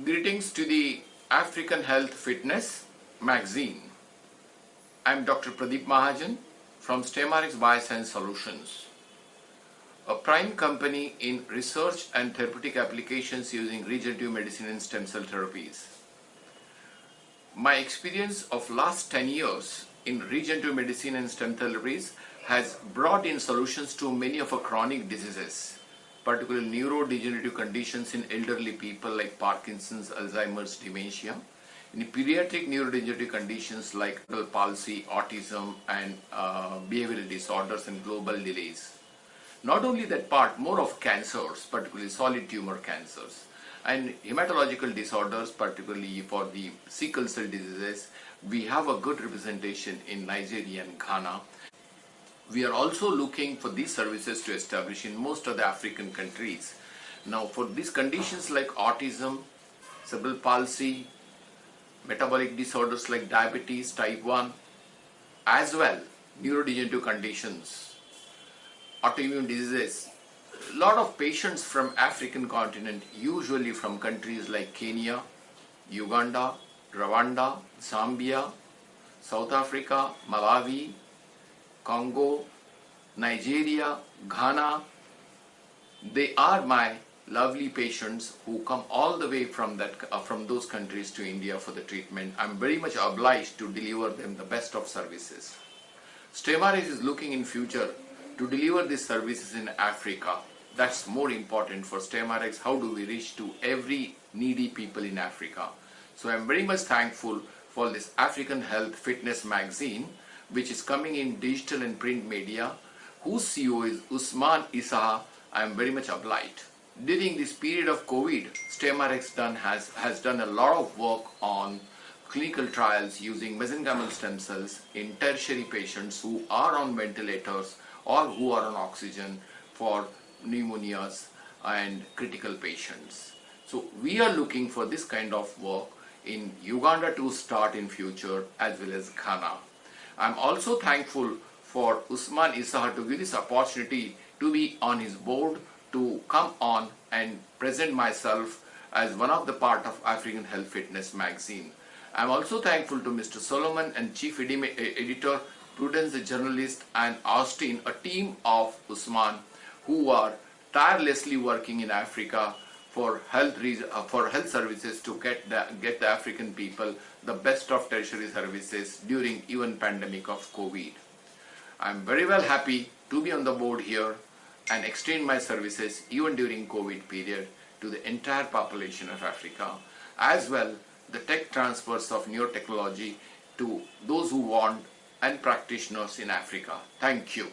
Greetings to the African Health Fitness magazine. I'm Dr. Pradeep Mahajan from StemRx Bioscience Solutions, a prime company in research and therapeutic applications using regenerative medicine and stem cell therapies. My experience of last 10 years in regenerative medicine and stem cell therapies has brought in solutions to many of our chronic diseases, particularly neurodegenerative conditions in elderly people like Parkinson's, Alzheimer's, dementia, in pediatric neurodegenerative conditions like cerebral palsy, autism, and behavioral disorders and global delays. Not only that part, more of cancers, particularly solid tumor cancers, and hematological disorders, particularly for the sickle cell diseases. We have a good representation in Nigeria and Ghana. We are also looking for these services to establish in most of the African countries. Now, for these conditions like autism, cerebral palsy, metabolic disorders like diabetes type 1, as well neurodegenerative conditions, autoimmune diseases, a lot of patients from African continent, usually from countries like Kenya, Uganda, Rwanda, Zambia, South Africa, Malawi, Congo, Nigeria, Ghana, they are my lovely patients who come all the way from those countries to India for the treatment. I'm very much obliged to deliver them the best of services. StemRx is looking in future to deliver these services in Africa. That's more important for StemRx. How do we reach to every needy people in Africa? So I'm very much thankful for this African Health Fitness magazine, which is coming in digital and print media, whose CEO is Usman Issa. I am very much obliged. During this period of COVID, StemRx has done a lot of work on clinical trials using mesenchymal stem cells in tertiary patients who are on ventilators or who are on oxygen for pneumonias and critical patients. So we are looking for this kind of work in Uganda to start in future, as well as Ghana. I'm also thankful for Usman Issa to give this opportunity to be on his board, to come on and present myself as one of the part of African Health Fitness magazine. I'm also thankful to Mr. Solomon and Chief Editor, Prudence the journalist, and Austin, a team of Usman who are tirelessly working in Africa for health services to get the African people the best of tertiary services during even pandemic of COVID. I'm very well happy to be on the board here and extend my services even during COVID period to the entire population of Africa, as well the tech transfers of neurotechnology to those who want and practitioners in Africa. Thank you.